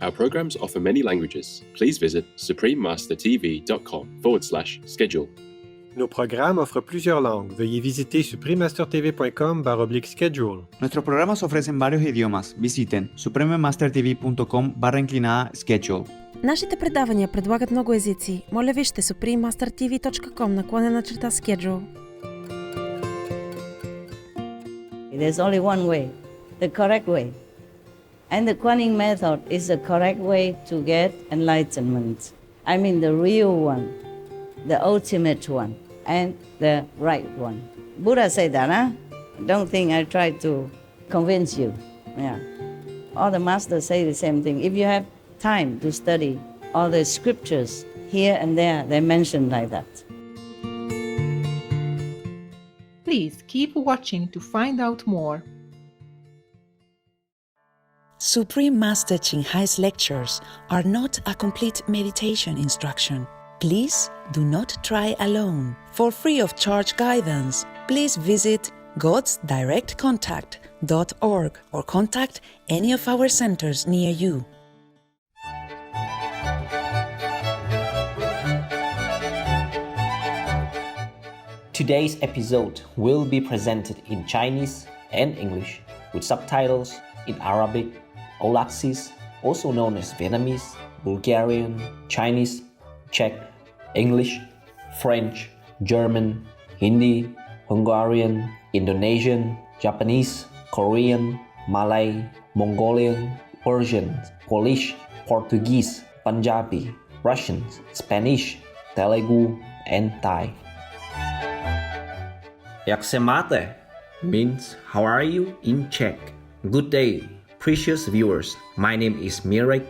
Our programs offer many languages. Please visit suprememastertv.com/schedule. Nos programas offrent plusieurs langues. Veuillez visiter suprememastertv.com/schedule. Nuestros programas ofrecen varios idiomas. Visiten suprememastertv.com/schedule. Нашите предавания предлагат много езици. Моля вижте suprememastertv.com/schedule. There's only one way, the correct way. And the Quan Yin Method is the correct way to get enlightenment. I mean the real one, the ultimate one, and the right one. Buddha said that, huh? Don't think I tried to convince you. Yeah. All the masters say the same thing. If you have time to study all the scriptures here and there, they mention like that. Please keep watching to find out more. Supreme Master Ching Hai's lectures are not a complete meditation instruction. Please do not try alone. For free of charge guidance, please visit godsdirectcontact.org or contact any of our centers near you. Today's episode will be presented in Chinese and English with subtitles in Arabic, Aulacese, also known as Vietnamese, Bulgarian, Chinese, Czech, English, French, German, Hindi, Hungarian, Indonesian, Japanese, Korean, Malay, Mongolian, Persian, Polish, Portuguese, Punjabi, Russian, Spanish, Telugu, and Thai. Jak se máte means how are you in Czech. Good day, precious viewers. My name is Mirek.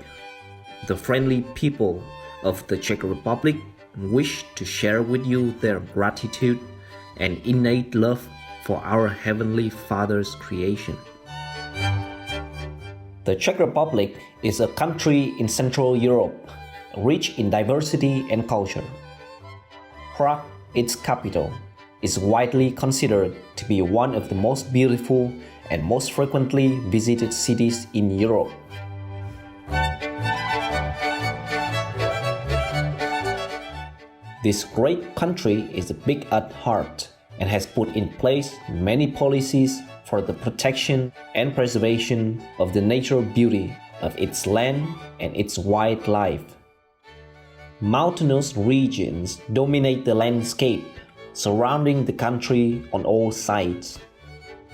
The friendly people of the Czech Republic wish to share with you their gratitude and innate love for our Heavenly Father's creation. The Czech Republic is a country in Central Europe, rich in diversity and culture. Prague, its capital, is widely considered to be one of the most beautiful and most frequently visited cities in Europe. This great country is big at heart and has put in place many policies for the protection and preservation of the natural beauty of its land and its wildlife. Mountainous regions dominate the landscape surrounding the country on all sides.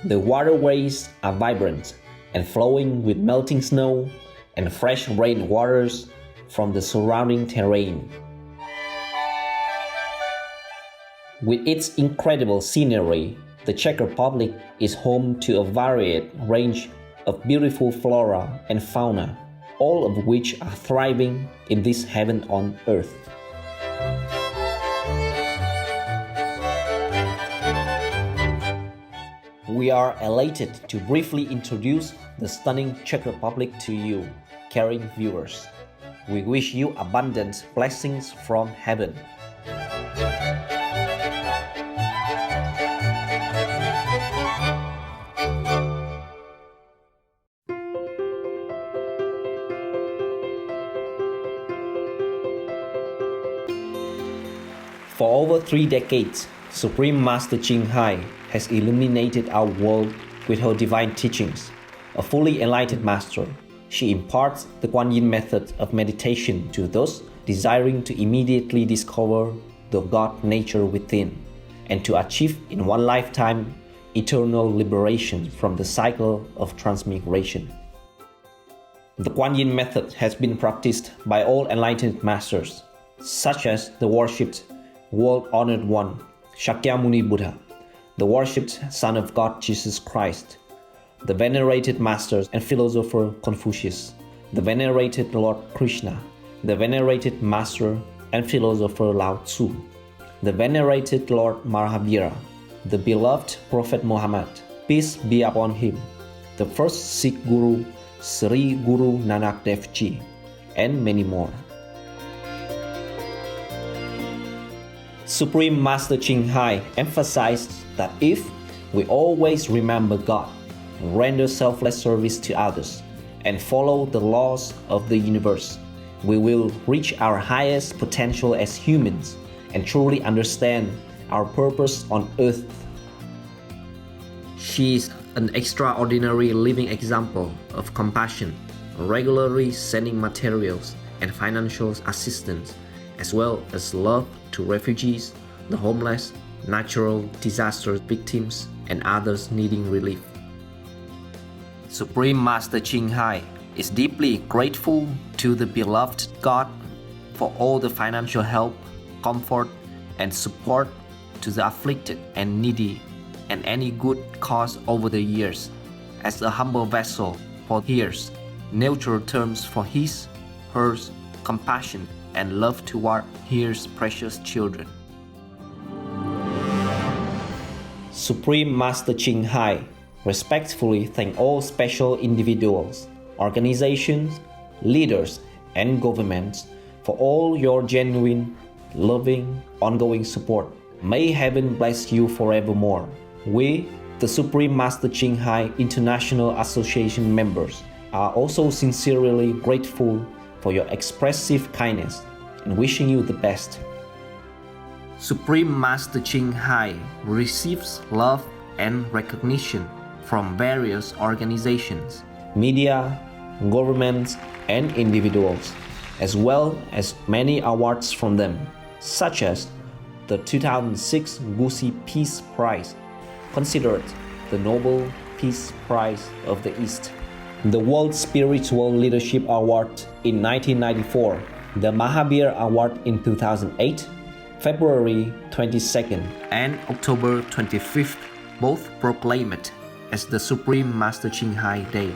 The waterways are vibrant and flowing with melting snow and fresh rain waters from the surrounding terrain. With its incredible scenery, the Czech Republic is home to a varied range of beautiful flora and fauna, all of which are thriving in this heaven on earth. We are elated to briefly introduce the stunning Czech Republic to you, caring viewers. We wish you abundant blessings from heaven. For over 3 decades, Supreme Master Ching Hai has illuminated our world with her divine teachings. A fully enlightened master, she imparts the Quan Yin Method of meditation to those desiring to immediately discover the God nature within and to achieve in one lifetime eternal liberation from the cycle of transmigration. The Quan Yin Method has been practiced by all enlightened masters, such as the worshipped world-honored one, Shakyamuni Buddha, the worshipped Son of God Jesus Christ, the venerated masters and philosopher Confucius, the venerated Lord Krishna, the venerated master and philosopher Lao Tzu, the venerated Lord Mahavira, the beloved Prophet Muhammad, peace be upon him, the first Sikh Guru Sri Guru Nanak Dev Ji, and many more. Supreme Master Ching Hai emphasized that if we always remember God, render selfless service to others, and follow the laws of the universe, we will reach our highest potential as humans and truly understand our purpose on earth. She is an extraordinary living example of compassion, regularly sending materials and financial assistance, as well as love to refugees, the homeless, natural disaster victims, and others needing relief. Supreme Master Ching Hai is deeply grateful to the beloved God for all the financial help, comfort, and support to the afflicted and needy and any good cause over the years. As a humble vessel for years, neutral terms for his, hers, compassion, and love toward his precious children. Supreme Master Ching Hai respectfully thank all special individuals, organizations, leaders, and governments for all your genuine, loving, ongoing support. May heaven bless you forevermore. We, the Supreme Master Ching Hai International Association members, are also sincerely grateful for your expressive kindness and wishing you the best. Supreme Master Ching Hai receives love and recognition from various organizations, media, governments, and individuals, as well as many awards from them, such as the 2006 Gusi Peace Prize, considered the Nobel Peace Prize of the East, the World Spiritual Leadership Award in 1994, the Mahavira Award in 2008, February 22nd and October 25th, both proclaimed as the Supreme Master Ching Hai Day,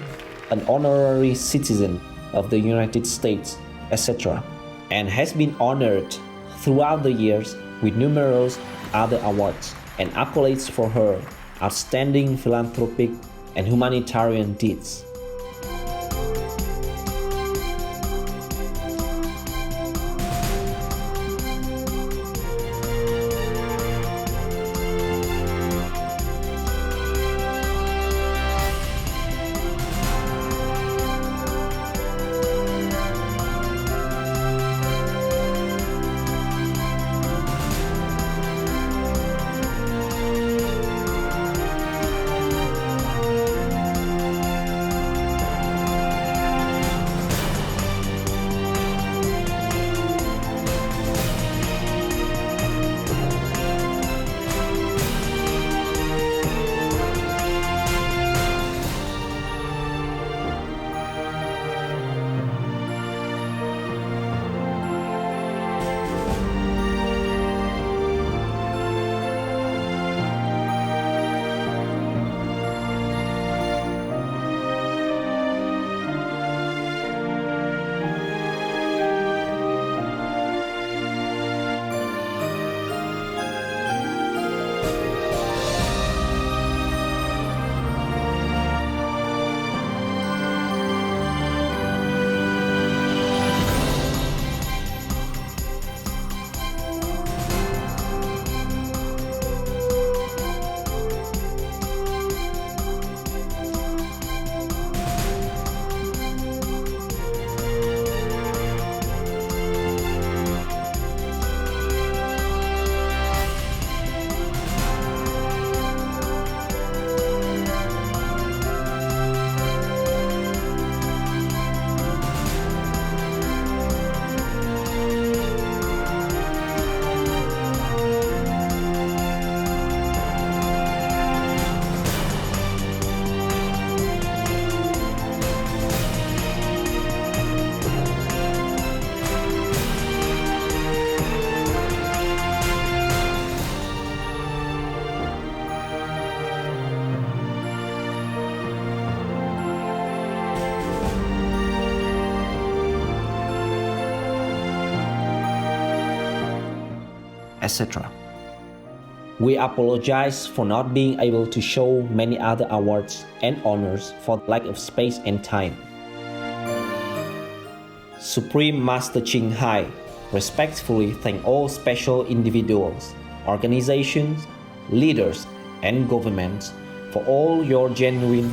an honorary citizen of the United States, etc., and has been honored throughout the years with numerous other awards and accolades for her outstanding philanthropic and humanitarian deeds. etc. We apologize for not being able to show many other awards and honors for lack of space and time. Supreme Master Ching Hai respectfully thank all special individuals, organizations, leaders, and governments for all your genuine,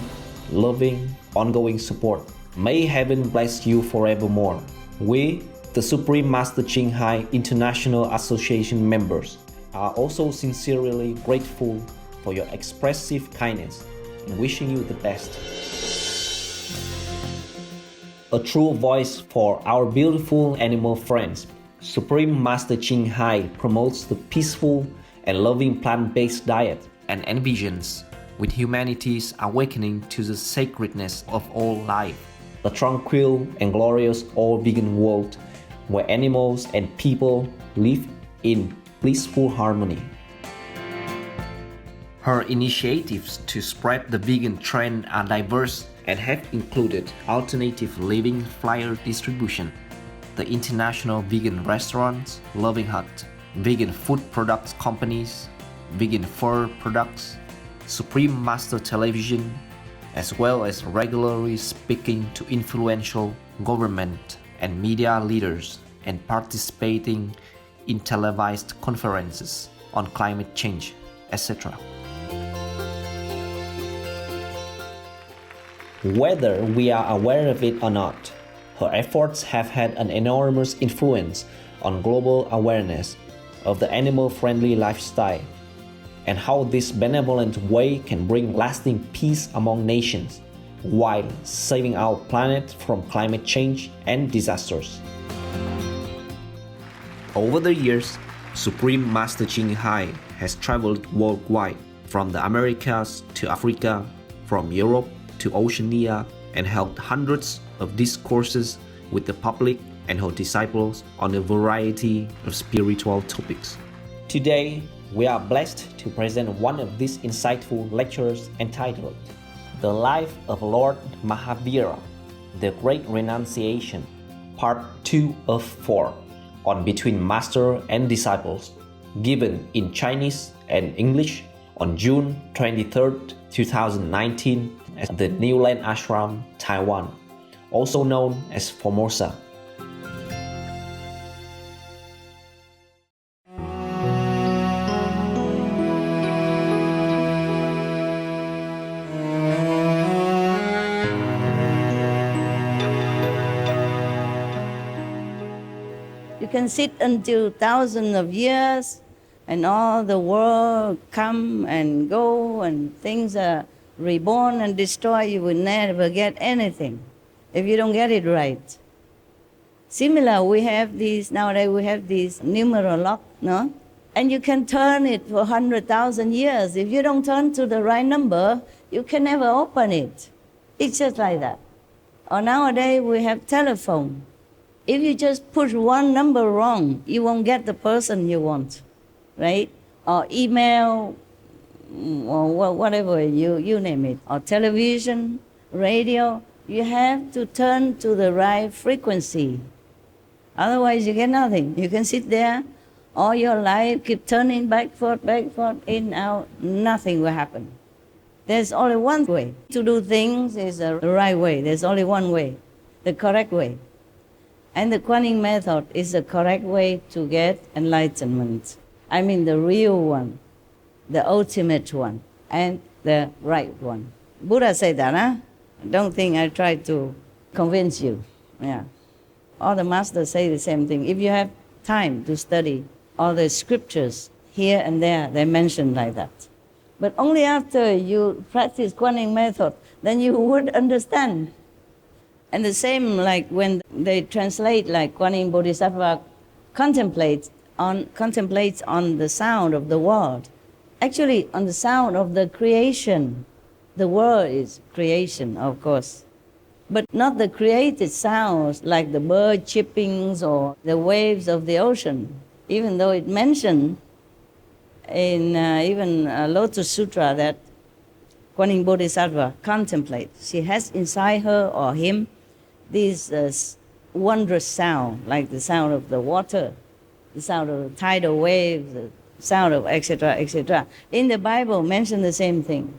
loving, ongoing support. May heaven bless you forevermore. We, the Supreme Master Ching Hai International Association members, are also sincerely grateful for your expressive kindness and wishing you the best. A true voice for our beautiful animal friends, Supreme Master Ching Hai promotes the peaceful and loving plant-based diet and envisions with humanity's awakening to the sacredness of all life, a tranquil and glorious all-vegan world where animals and people live in blissful harmony. Her initiatives to spread the vegan trend are diverse and have included alternative living flyer distribution, the International Vegan Restaurants, Loving Hut, vegan food products companies, vegan fur products, Supreme Master Television, as well as regularly speaking to influential government and media leaders and participating in televised conferences on climate change, etc. Whether we are aware of it or not, her efforts have had an enormous influence on global awareness of the animal-friendly lifestyle and how this benevolent way can bring lasting peace among nations while saving our planet from climate change and disasters. Over the years, Supreme Master Ching Hai has traveled worldwide, from the Americas to Africa, from Europe to Oceania, and held hundreds of discourses with the public and her disciples on a variety of spiritual topics. Today, we are blessed to present one of these insightful lectures entitled The Life of Lord Mahavira, The Great Renunciation, Part 2 of 4, on Between Master and Disciples, given in Chinese and English on June 23, 2019 at the New Land Ashram, Taiwan, also known as Formosa. You can sit until thousands of years and all the world come and go and things are reborn and destroyed. You will never get anything if you don't get it right. Similar, nowadays we have these numeral lock, no? And you can turn it for 100,000 years. If you don't turn to the right number, you can never open it. It's just like that. Or nowadays we have telephone. If you just push one number wrong, you won't get the person you want, right? Or email, or whatever, you name it. Or television, radio, you have to turn to the right frequency. Otherwise you get nothing. You can sit there all your life, keep turning back, forth, in, out, nothing will happen. There's only one way to do things is the right way. There's only one way, the correct way. And the Quan Yin Method is the correct way to get enlightenment. I mean the real one, the ultimate one, and the right one. Buddha said that, huh? Don't think I try to convince you. Yeah. All the masters say the same thing. If you have time to study all the scriptures here and there, they mention like that. But only after you practice Quan Yin Method, then you would understand. And the same like when they translate, like Quan Yin Bodhisattva contemplates on the sound of the world. Actually, on the sound of the creation. The world is creation, of course. But not the created sounds like the bird chirpings or the waves of the ocean. Even though it mentioned in even Lotus Sutra that Quan Yin Bodhisattva contemplates. She has inside her or him this wondrous sound, like the sound of the water, the sound of the tidal waves, the sound of etc., etc. In the Bible, mention the same thing.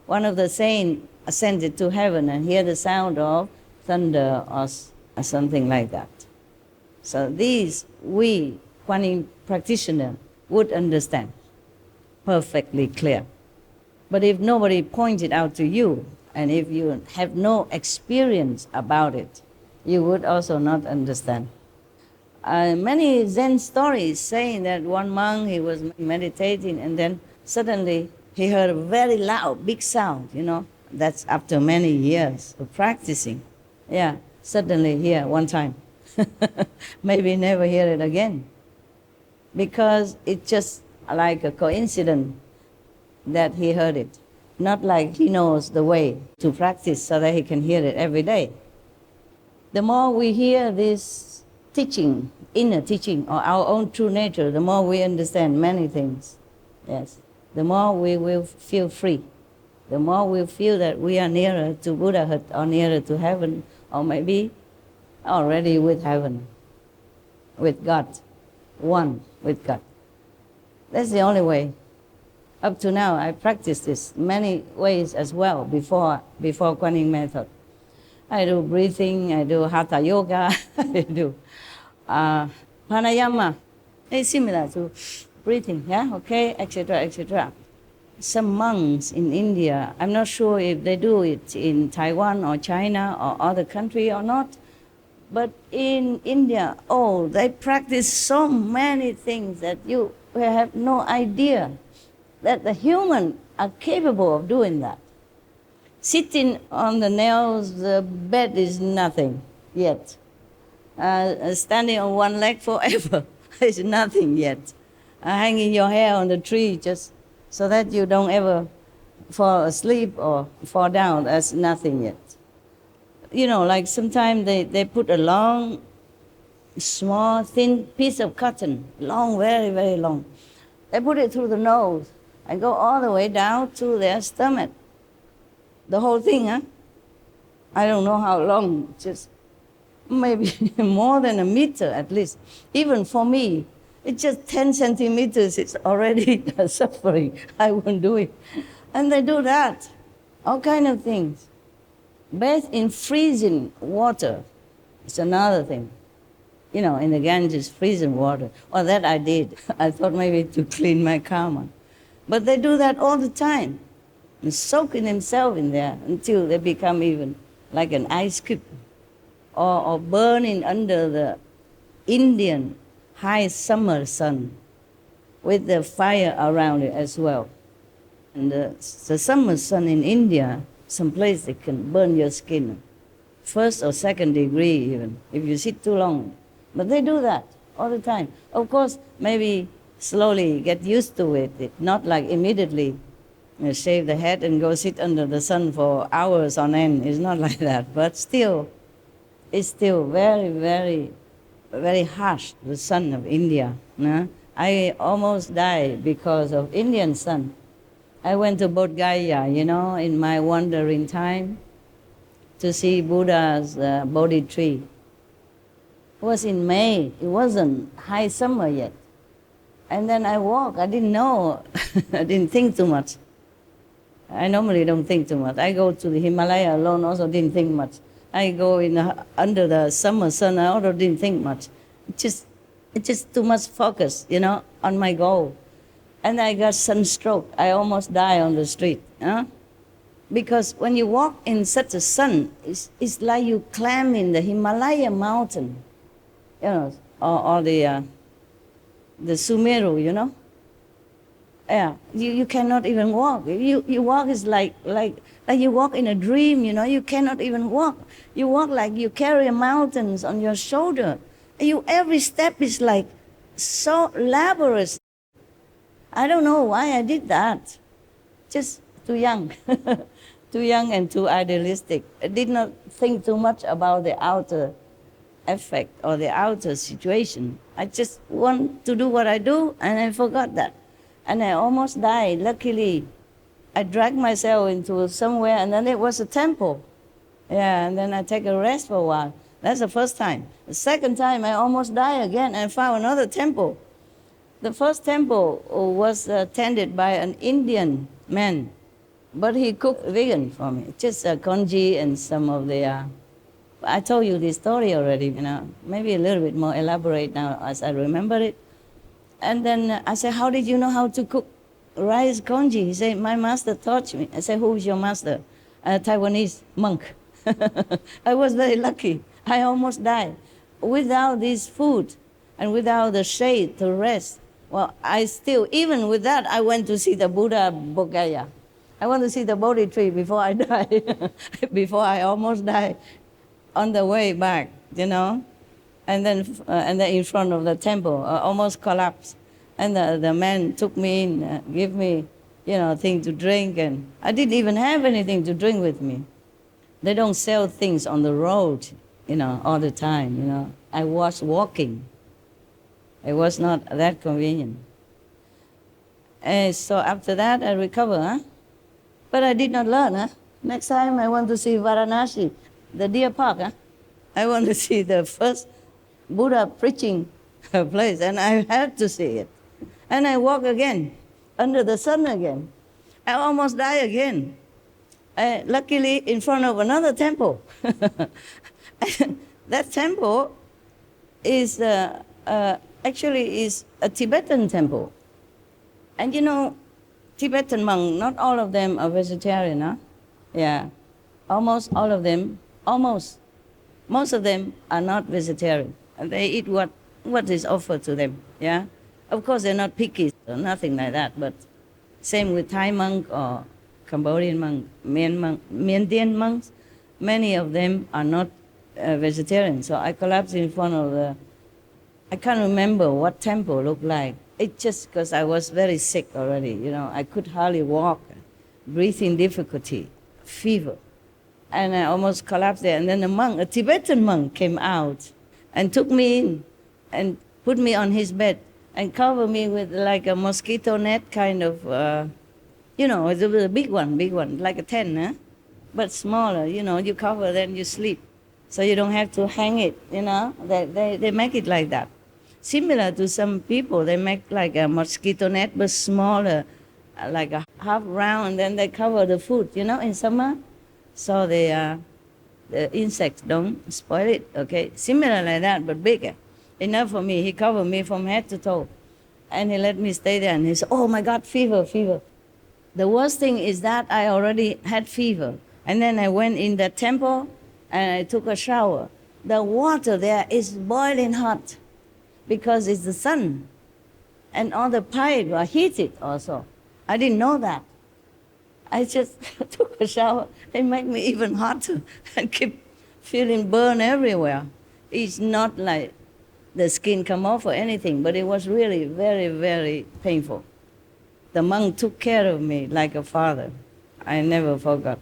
One of the saints ascended to heaven and heard the sound of thunder or something like that. So these we, Quan Yin practitioner, would understand perfectly clear. But if nobody pointed out to you And if you have no experience about it, you would also not understand. Many Zen stories saying that one monk, he was meditating and then suddenly he heard a very loud, big sound, That's after many years of practicing. Yeah, suddenly here one time. Maybe never hear it again. Because it's just like a coincidence that he heard it. Not like he knows the way to practice so that he can hear it every day. The more we hear this teaching, inner teaching, or our own true nature, the more we understand many things. Yes. The more we will feel free. The more we feel that we are nearer to Buddhahood or nearer to heaven, or maybe already with heaven, with God, one with God. That's the only way. Up to now, I practiced this many ways as well before Quan Yin Method. I do breathing, I do Hatha Yoga, I do pranayama. It's similar to breathing, yeah, okay, etc., etc. Some monks in India, I'm not sure if they do it in Taiwan or China or other country or not, but in India, they practice so many things that you have no idea that the human are capable of doing that. Sitting on the nails, the bed is nothing yet. Standing on one leg forever is nothing yet. Hanging your hair on the tree just so that you don't ever fall asleep or fall down, that's nothing yet. Like sometimes they put a long, small, thin piece of cotton, long, very, very long. They put it through the nose and go all the way down to their stomach. The whole thing, huh? I don't know how long, just maybe more than a meter at least. Even for me, it's just 10 centimeters, it's already suffering. I won't do it. And they do that, all kind of things. Bathe in freezing water, it's another thing. In the Ganges, freezing water. Well, that I did. I thought maybe to clean my karma. But they do that all the time. And soaking themselves in there until they become even like an ice cube. Or burning under the Indian high summer sun with the fire around it as well. And the summer sun in India, someplace they can burn your skin. 1st or 2nd degree even, if you sit too long. But they do that all the time. Of course, maybe slowly get used to it, not like immediately shave the head and go sit under the sun for hours on end. It's not like that, but still, it's still very, very, very harsh, the sun of India. I almost died because of Indian sun. I went to Bodh Gaya, in my wandering time to see Buddha's Bodhi tree. It was in May. It wasn't high summer yet. And then I walked. I didn't know. I didn't think too much. I normally don't think too much. I go to the Himalaya alone, also didn't think much. I go under the summer sun, I also didn't think much. It's just too much focus, on my goal. And I got sunstroke. I almost died on the street. Because when you walk in such a sun, it's like you climb in the Himalaya mountain, or the Sumeru, Yeah, you cannot even walk. You walk is like you walk in a dream, You cannot even walk. You walk like you carry mountains on your shoulder. Every step is like so laborious. I don't know why I did that. Just too young. Too young and too idealistic. I did not think too much about the outer effect or the outer situation. I just want to do what I do, and I forgot that. And I almost died. Luckily, I dragged myself into somewhere, and then it was a temple. Yeah, and then I take a rest for a while. That's the first time. The second time, I almost died again and found another temple. The first temple was tended by an Indian man, but he cooked vegan for me, just congee and some of the... I told you this story already, maybe a little bit more elaborate now as I remember it. And then I said, how did you know how to cook rice congee? He said, my master taught me. I said, who's your master? a Taiwanese monk. I was very lucky. I almost died. Without this food and without the shade to rest, well, I still, even with that, I went to see the Buddha Bodhgaya. I want to see the Bodhi tree before I die, before I almost die on the way back, you know. And then in front of the temple, I almost collapsed. And the man took me in, gave me, you know, thing to drink, and I didn't even have anything to drink with me. They don't sell things on the road, you know, all the time, you know. I was walking. It was not that convenient. And so after that, I recovered, huh? But I did not learn, huh? Next time I want to see Varanasi, the deer park, huh? I want to see the first Buddha preaching place, and I had to see it. And I walk again, under the sun again. I almost die again. Luckily, in front of another temple. That temple is actually is a Tibetan temple. And you know, Tibetan monks, not all of them are vegetarian, huh? Yeah, almost all of them, almost. Most of them are not vegetarian. They eat what is offered to them, yeah? Of course, they're not picky or nothing like that, but same with Thai monk or Cambodian monk, Miandian monks, many of them are not vegetarian. So I collapsed in front of the, I can't remember what temple looked like. It's just because I was very sick already, you know. I could hardly walk, breathing difficulty, fever. And I almost collapsed there. And then a monk, a Tibetan monk, came out and took me in and put me on his bed and covered me with like a mosquito net kind of, you know, it was a big one, like a tent, huh? But smaller, you know, you cover, then you sleep. So you don't have to hang it, you know. They make it like that. Similar to some people, they make like a mosquito net, but smaller, like a half round, and then they cover the food, you know, in summer. So the insects don't spoil it, okay? Similar like that, but bigger. Enough for me. He covered me from head to toe. And he let me stay there, and he said, oh my God, fever, fever. The worst thing is that I already had fever. And then I went in the temple, and I took a shower. The water there is boiling hot because it's the sun. And all the pipes are heated also. I didn't know that. I just took a shower. It made me even hotter and keep feeling burn everywhere. It's not like the skin come off or anything, but it was really very, very painful. The monk took care of me like a father. I never forgot.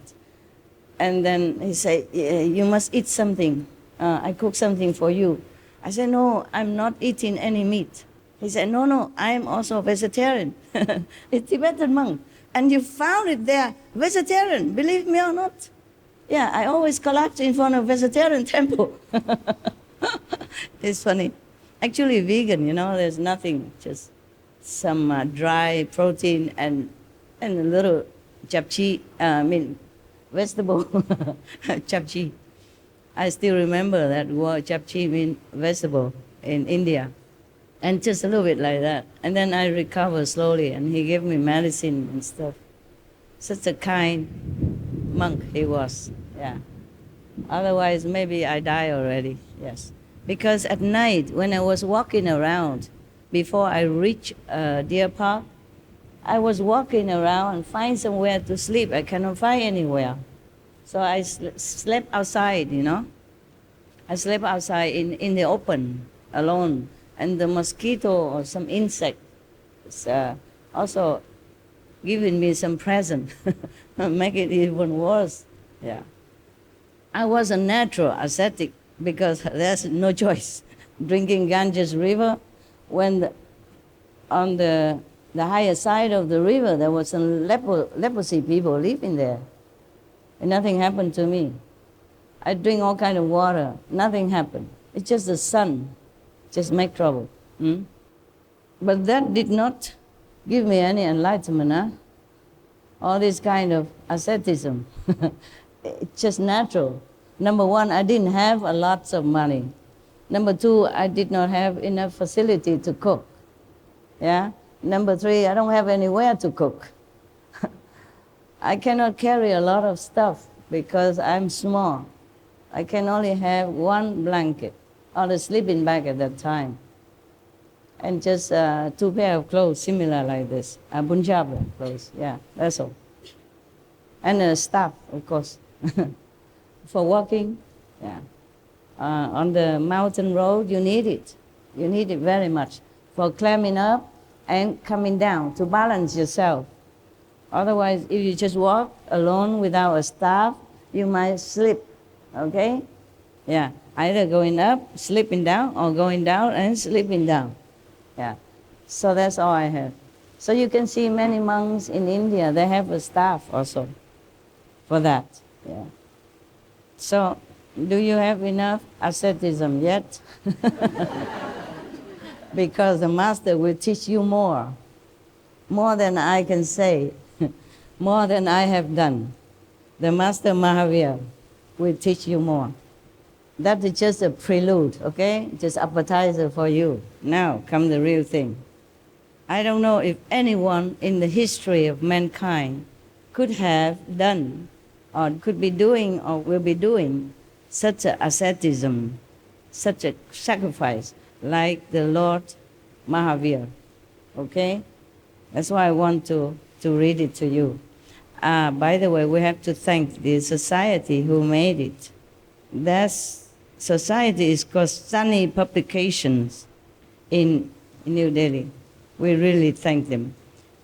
And then he said, you must eat something. I cook something for you. I said, no, I'm not eating any meat. He said, no, I'm also vegetarian. It's Tibetan monk. And you found it there, vegetarian, believe me or not. Yeah, I always collapse in front of vegetarian temple. It's funny. Actually vegan, you know, there's nothing, just some dry protein and a little japchae, vegetable japchae. I still remember that word japchae means vegetable in India. And just a little bit like that. And then I recovered slowly, and he gave me medicine and stuff. Such a kind monk he was, yeah. Otherwise, maybe I die already, yes. Because at night, when I was walking around, before I reached Deer Park, I was walking around and find somewhere to sleep. I cannot find anywhere. So I slept outside, you know. I slept outside in the open, alone. And the mosquito or some insect is also giving me some present, make it even worse. Yeah. I was a natural ascetic because there's no choice. Drinking Ganges River, when on the higher side of the river there was some leprosy people living there. And nothing happened to me. I drink all kind of water, nothing happened. It's just the sun. Just make trouble. But that did not give me any enlightenment, huh? All this kind of asceticism. It's just natural. Number one, I didn't have a lot of money. Number two, I did not have enough facility to cook. Yeah? Number three, I don't have anywhere to cook. I cannot carry a lot of stuff because I'm small. I can only have one blanket or a sleeping bag at that time. And just 2 pair of clothes similar like this, Punjabi clothes, yeah, that's all. And a staff, of course, for walking, yeah. On the mountain road, you need it. You need it very much for climbing up and coming down to balance yourself. Otherwise, if you just walk alone without a staff, you might slip, okay? Yeah, either going up, slipping down, or going down and slipping down. Yeah, so that's all I have. So you can see many monks in India, they have a staff also for that, yeah. So, do you have enough asceticism yet? Because the master will teach you more than I can say, more than I have done. The master Mahavira will teach you more. That is just a prelude, okay? Just appetizer for you. Now come the real thing. I don't know if anyone in the history of mankind could have done, or could be doing, or will be doing such a asceticism, such a sacrifice like the Lord Mahavira, okay? That's why I want to read it to you. By the way, we have to thank the society who made it. That society is called Sunny Publications in New Delhi. We really thank them.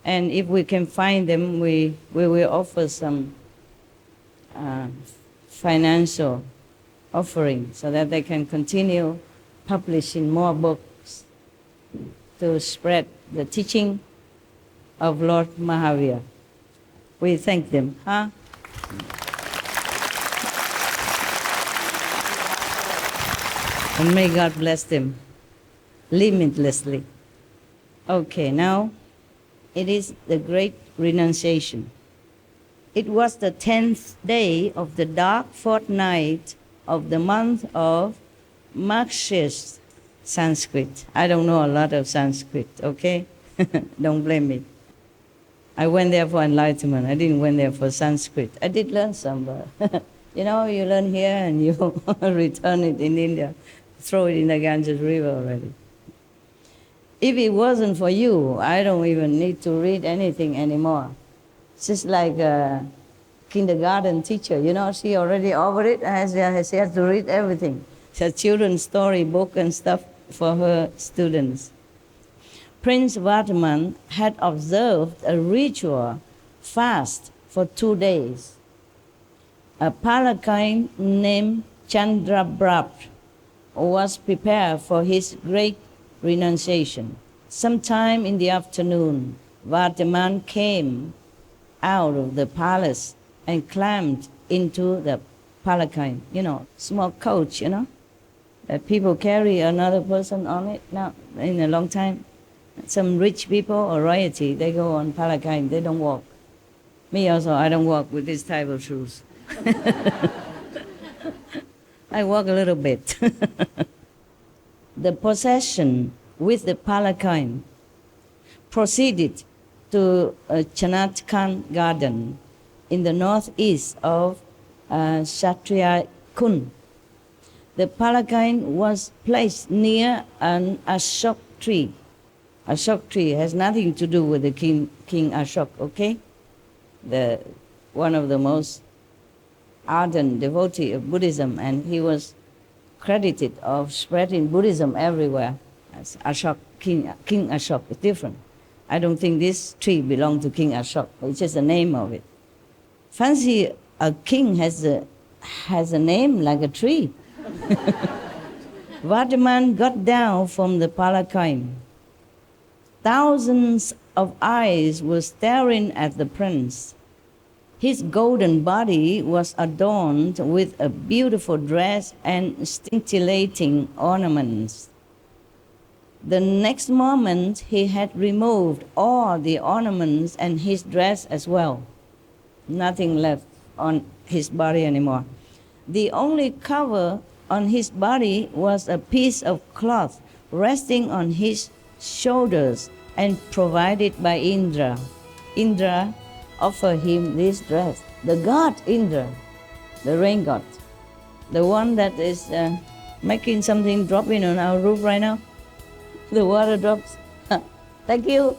And if we can find them, we will offer some financial offering so that they can continue publishing more books to spread the teaching of Lord Mahavira. We thank them, huh? And may God bless them limitlessly. Okay, now it is the Great Renunciation. It was the 10th day of the dark fortnight of the month of Marxist Sanskrit. I don't know a lot of Sanskrit, okay? Don't blame me. I went there for enlightenment. I didn't went there for Sanskrit. I did learn some, but you know, you learn here and you return it in India, throw it in the Ganges River already. If it wasn't for you, I don't even need to read anything anymore. It's just like a kindergarten teacher, you know, she already over it, and she has to read everything. She has children's story book and stuff for her students. Prince Vardhaman had observed a ritual fast for 2 days. A palanquin named Chandraprabh was prepared for his great renunciation. Sometime in the afternoon, Vardhaman came out of the palace and climbed into the palanquin, you know, small coach, you know, that people carry another person on it now in a long time. Some rich people or royalty, they go on palanquin, they don't walk. Me also, I don't walk with this type of shoes. I walk a little bit. The procession with the palanquin proceeded to Chanatkan garden in the northeast of Kshatriya Kun. The palanquin was placed near an Ashok tree. Ashok tree has nothing to do with the King Ashok, okay? One of the most ardent devotee of Buddhism, and he was credited of spreading Buddhism everywhere. As Ashok, King Ashok is different. I don't think this tree belonged to King Ashok. It's just the name of it. Fancy a king has a name like a tree. Vardhaman got down from the palanquin. Thousands of eyes were staring at the prince. His golden body was adorned with a beautiful dress and scintillating ornaments. The next moment, he had removed all the ornaments and his dress as well. Nothing left on his body anymore. The only cover on his body was a piece of cloth resting on his shoulders and provided by Indra. Indra offer him this dress. The god Indra, the rain god, the one that is making something drop in on our roof right now, the water drops. Thank you.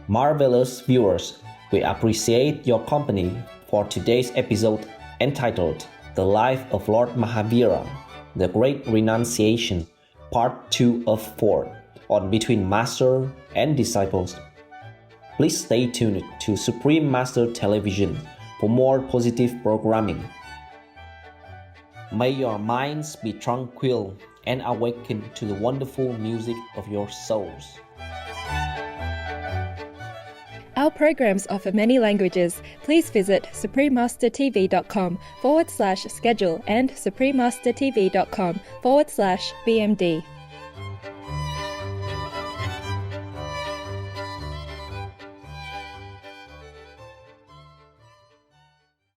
Marvelous viewers, we appreciate your company for today's episode entitled The Life of Lord Mahavira, The Great Renunciation, Part 2 of 4, on Between Master and Disciples. Please stay tuned to Supreme Master Television for more positive programming. May your minds be tranquil and awaken to the wonderful music of your souls. Our programs offer many languages. Please visit suprememastertv.com/schedule and suprememastertv.com/BMD.